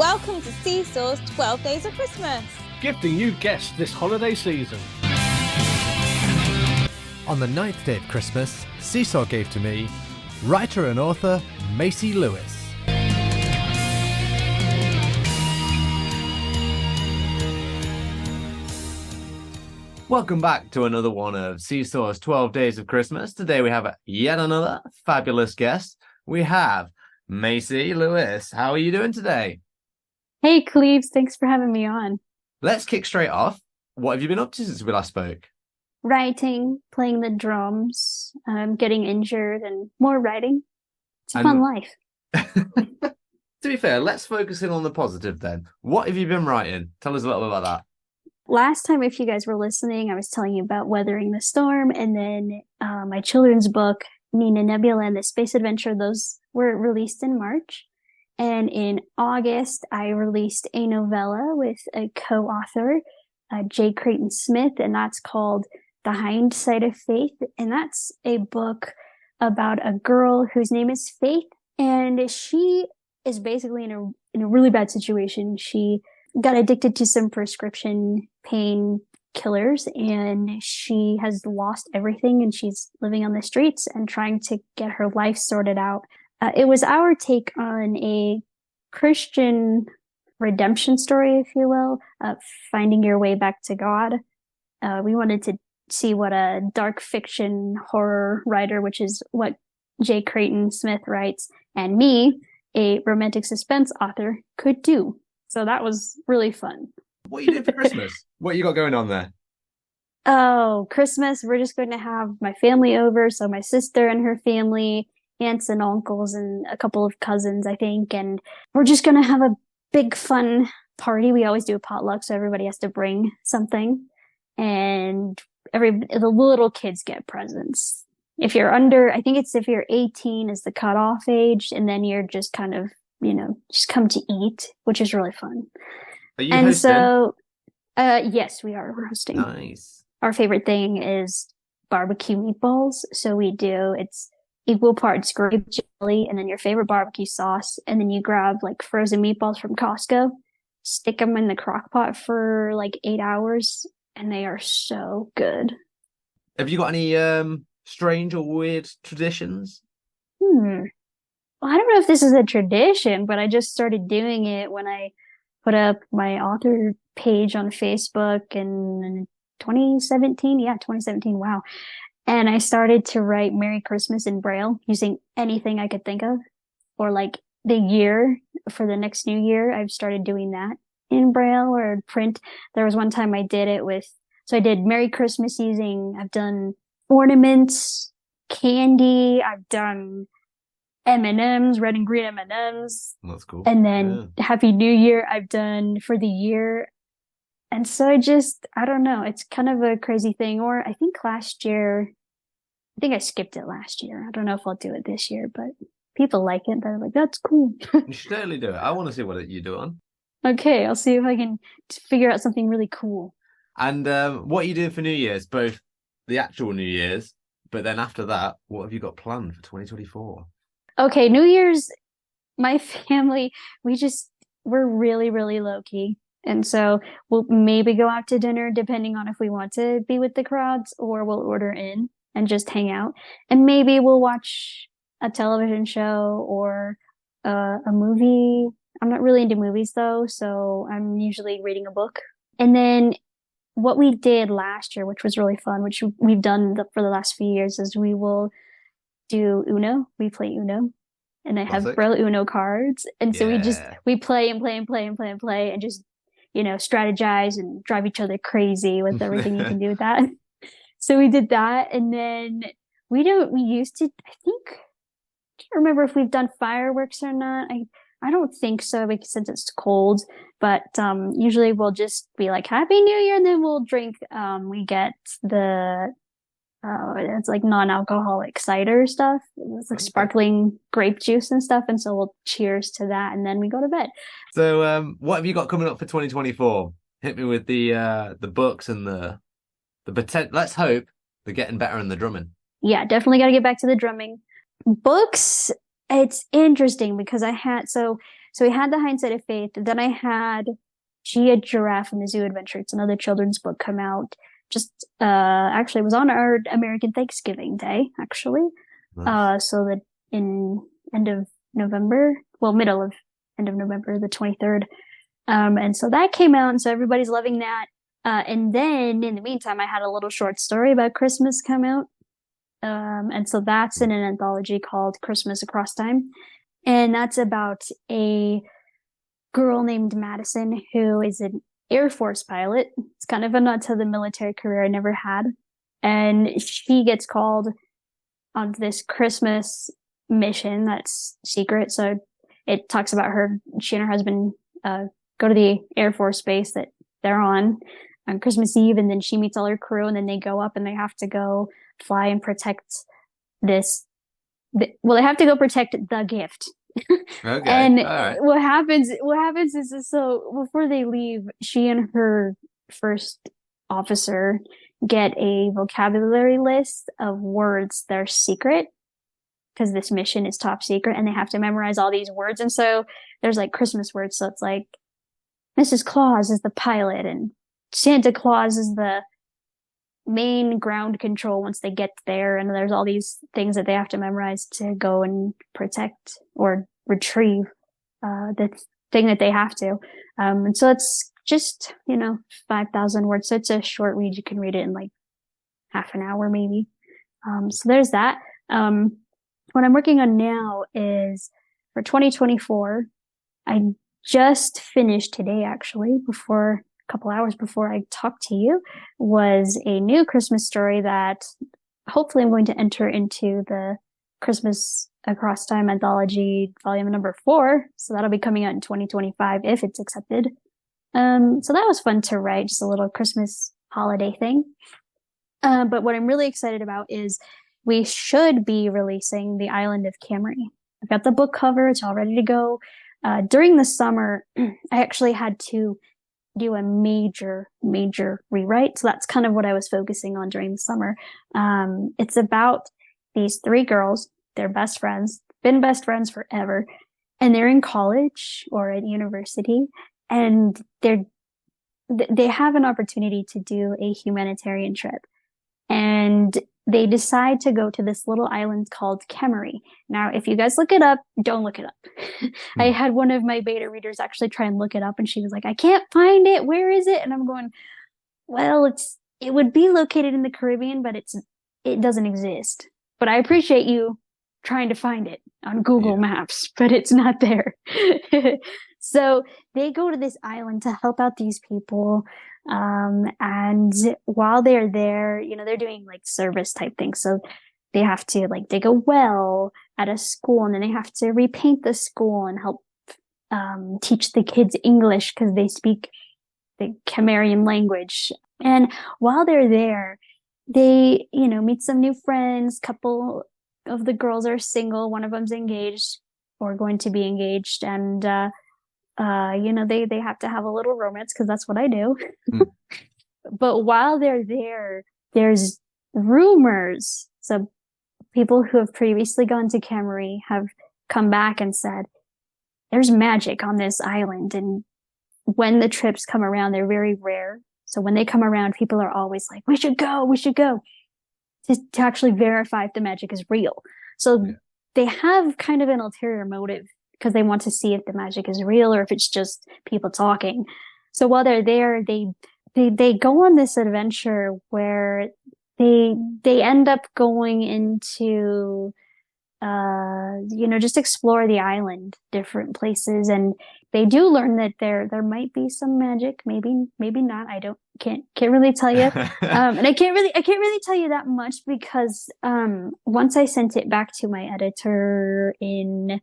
Welcome to Seesaw's 12 Days of Christmas. Gifting you guests this holiday season. On the 9th day of Christmas, Seesaw gave to me writer and author Macy Lewis. Welcome back to another one of Seesaw's 12 Days of Christmas. Today we have yet another fabulous guest. We have Macy Lewis. How are you doing today? Hey, Cleves. Thanks for having me on. Let's kick straight off. What have you been up to since we last spoke? Writing, playing the drums, getting injured, and more writing. It's a fun life. To be fair, let's focus in on the positive then. What have you been writing? Tell us a little bit about that. Last time, if you guys were listening, I was telling you about Weathering the Storm, and then my children's book, Nina Nebula and the Space Adventure. Those were released in March. And in August, I released a novella with a co-author, J. Creighton Smith, and that's called The Hindsight of Faith. And that's a book about a girl whose name is Faith, and she is basically in a really bad situation. She got addicted to some prescription pain killers, and she has lost everything, and she's living on the streets and trying to get her life sorted out. It was our take on a Christian redemption story, if you will, finding your way back to God. We wanted to see what a dark fiction horror writer, which is what J. Creighton Smith writes, and me, a romantic suspense author, could do. So that was really fun. What are you doing for Christmas? What you got going on there? Oh, Christmas, we're just going to have my family over. So my sister and her family, aunts and uncles, and a couple of cousins, I think. And we're just going to have a big fun party. We always do a potluck, so everybody has to bring something. And the little kids get presents. If you're under, I think it's if you're 18 is the cutoff age, and then you're just kind of, just come to eat, which is really fun. Are you hosting? So, yes, we are. We're hosting. Nice. Our favorite thing is barbecue meatballs. So it's equal parts grape jelly and then your favorite barbecue sauce. And then you grab like frozen meatballs from Costco, stick them in the crock pot for like 8 hours, and they are so good. Have you got any strange or weird traditions? Well, I don't know if this is a tradition, but I just started doing it when I put up my author page on Facebook in 2017. Yeah, 2017. Wow. And I started to write Merry Christmas in Braille using anything I could think of, or like the year for the next new year. I've started doing that in Braille or print. There was one time I did it so I did Merry Christmas I've done ornaments, candy, I've done M&Ms, red and green M&Ms. That's cool. And then Happy New Year I've done for the year. And so I don't know, it's kind of a crazy thing. Or I think I skipped it last year. I don't know if I'll do it this year, but people like it. They're like, that's cool. You should totally do it. I want to see what you do on. Okay, I'll see if I can figure out something really cool. And what are you doing for New Year's? Both the actual New Year's, but then after that, what have you got planned for 2024? Okay, New Year's, my family, we're really, really low key. And so we'll maybe go out to dinner depending on if we want to be with the crowds, or we'll order in and just hang out. And maybe we'll watch a television show or a movie. I'm not really into movies though, so I'm usually reading a book. And then what we did last year, which was really fun, which we've done for the last few years, is we will do Uno. We play Uno, and I have Braille Uno cards, and so we play and play and play and play and play and just strategize and drive each other crazy with everything you can do with that. So we did that, and then we used to, I can't remember if we've done fireworks or not. I don't think so, because since it's cold, but usually we'll just be like Happy New Year, and then we'll drink. We get it's like non-alcoholic cider stuff. It's like sparkling grape juice and stuff. And so we'll cheers to that, and then we go to bed. So what have you got coming up for 2024? Hit me with the books and the potential. Let's hope they're getting better in the drumming. Yeah, definitely got to get back to the drumming. Books, it's interesting because So we had The Hindsight of Faith. Then I had Gia Giraffe and the Zoo Adventure. It's another children's book come out just actually it was on our American Thanksgiving Day, actually. Nice. So that in end of November, end of November, the 23rd. And so that came out, and so everybody's loving that. And then in the meantime, I had a little short story about Christmas come out. And so that's in an anthology called Christmas Across Time. And that's about a girl named Madison who is an Air Force pilot. It's kind of a nod to the military career I never had. And she gets called on this Christmas mission that's secret. So it talks about she and her husband go to the Air Force base that they're on Christmas Eve, and then she meets all her crew, and then they go up and they have to go fly and protect they have to go protect the gift. Okay. And all right. what happens is so before they leave, she and her first officer get a vocabulary list of words that are secret because this mission is top secret, and they have to memorize all these words. And so there's like Christmas words. So it's like Mrs. Claus is the pilot, and Santa Claus is the main ground control once they get there. And there's all these things that they have to memorize to go and protect or retrieve the thing that they have to. And so it's just, 5,000 words. So it's a short read. You can read it in like half an hour, maybe. So there's that. What I'm working on now is for 2024. I just finished today, actually, a couple hours before I talked to you, was a new Christmas story that hopefully I'm going to enter into the Christmas Across Time anthology volume number 4. So that'll be coming out in 2025 if it's accepted. So that was fun to write, just a little Christmas holiday thing. But what I'm really excited about is we should be releasing The Island of Camry. I've got the book cover. It's all ready to go. During the summer, I actually had to do a major rewrite. So that's kind of what I was focusing on during the summer. It's about these 3 girls. They're best friends, been best friends forever. And they're in college or at university. And they have an opportunity to do a humanitarian trip. And they decide to go to this little island called Camry. Now, if you guys look it up, don't look it up. I had one of my beta readers actually try and look it up, and she was like, I can't find it. Where is it? And I'm going, well, it would be located in the Caribbean, but it doesn't exist. But I appreciate you trying to find it on Google Maps, but it's not there. So they go to this island to help out these people. And while they're there, they're doing like service type things. So they have to like dig a well at a school, and then they have to repaint the school and help teach the kids English because they speak the Camarian language. And while they're there, they, meet some new friends. Couple of the girls are single. One of them's engaged or going to be engaged. And, they have to have a little romance because that's what I do. But while they're there, there's rumors. So people who have previously gone to Camry have come back and said, there's magic on this island. And when the trips come around, they're very rare. So when they come around, people are always like, we should go to actually verify if the magic is real. So they have kind of an ulterior motive because they want to see if the magic is real or if it's just people talking. So while they're there, they go on this adventure where they end up going into, just explore the island, different places. And they do learn that there might be some magic, maybe not. Can't really tell you. And I can't really tell you that much because, once I sent it back to my editor in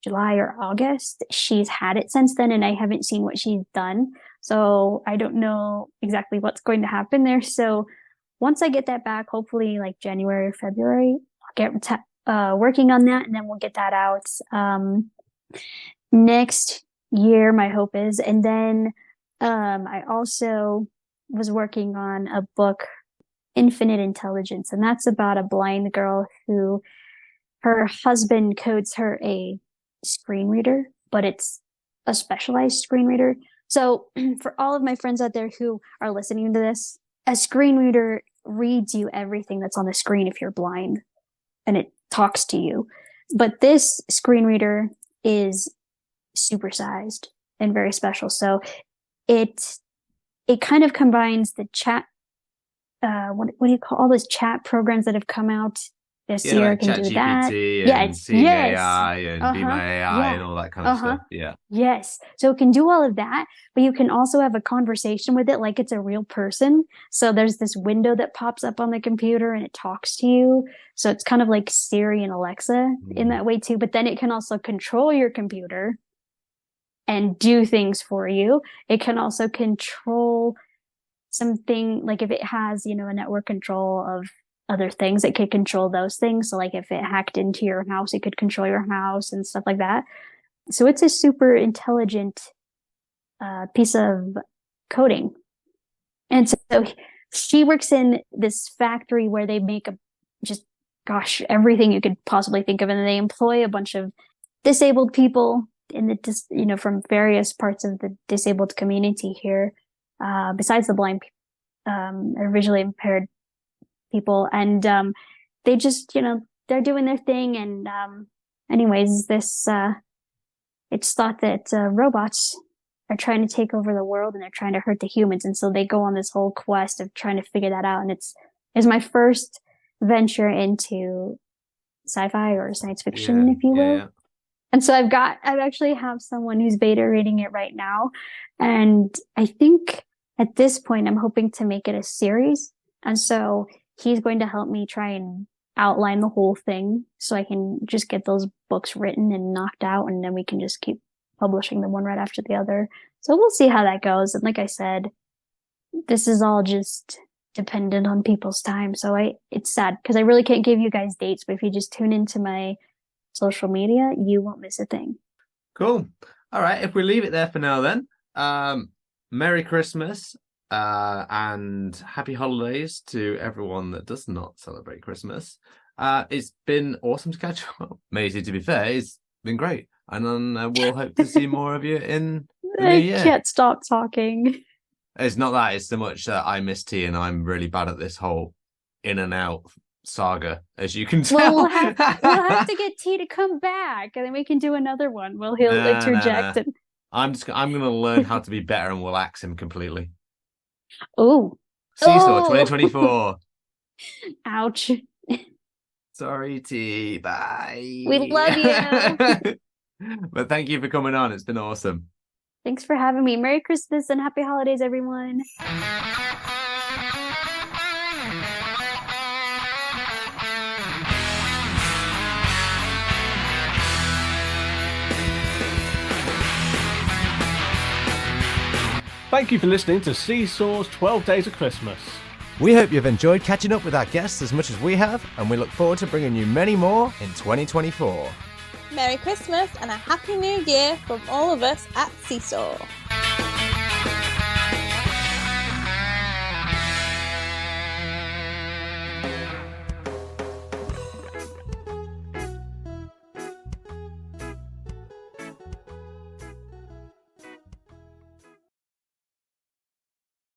July or August, she's had it since then, and I haven't seen what she's done. So I don't know exactly what's going to happen there. So once I get that back, hopefully like January or February, I'll get working on that, and then we'll get that out next year, my hope is. And then I also was working on a book, Infinite Intelligence, and that's about a blind girl who her husband codes her a screen reader, but it's a specialized screen reader. So for all of my friends out there who are listening to this, a screen reader reads you everything that's on the screen if you're blind, and it talks to you. But this screen reader is supersized and very special. So it kind of combines the chat, what do you call all those chat programs that have come out this year? Like can do that. and Seeing AI and Be My AI and all that kind of stuff. Yeah. Yes. So it can do all of that, but you can also have a conversation with it like it's a real person. So there's this window that pops up on the computer and it talks to you. So it's kind of like Siri and Alexa in that way too. But then it can also control your computer and do things for you. It can also control something, like if it has, a network control of other things, it could control those things. So like if it hacked into your house, it could control your house and stuff like that. So it's a super intelligent piece of coding. And so she works in this factory where they make everything you could possibly think of. And they employ a bunch of disabled people in the, from various parts of the disabled community here, besides the blind, or visually impaired people. And they just, they're doing their thing. And anyways, it's thought that robots are trying to take over the world and they're trying to hurt the humans. And so they go on this whole quest of trying to figure that out. And it's my first venture into sci-fi or science fiction, if you will. Yeah. And so I actually have someone who's beta reading it right now. And I think at this point, I'm hoping to make it a series. And so he's going to help me try and outline the whole thing so I can just get those books written and knocked out. And then we can just keep publishing them one right after the other. So we'll see how that goes. And like I said, this is all just dependent on people's time. So it's sad because I really can't give you guys dates, but if you just tune into my social media, you won't miss a thing. Cool. All right. If we leave it there for now, then, Merry Christmas and happy holidays to everyone that does not celebrate Christmas. It's been awesome to catch up. Macy, to be fair, it's been great. And then we'll hope to see more of you in the new year. I can't stop talking. It's not that. It's so much that I miss tea and I'm really bad at this whole in and out saga, as you can tell. Well, we'll have to get T to come back, and then we can do another one. Well, he'll interject. And... I'm going to learn how to be better, and we'll axe him completely. Oh, Seesaw 2024. Ouch. Sorry, T. Bye. We love you. But thank you for coming on. It's been awesome. Thanks for having me. Merry Christmas and happy holidays, everyone. Thank you for listening to Seesaw's 12 Days of Christmas. We hope you've enjoyed catching up with our guests as much as we have, and we look forward to bringing you many more in 2024. Merry Christmas and a Happy New Year from all of us at Seesaw.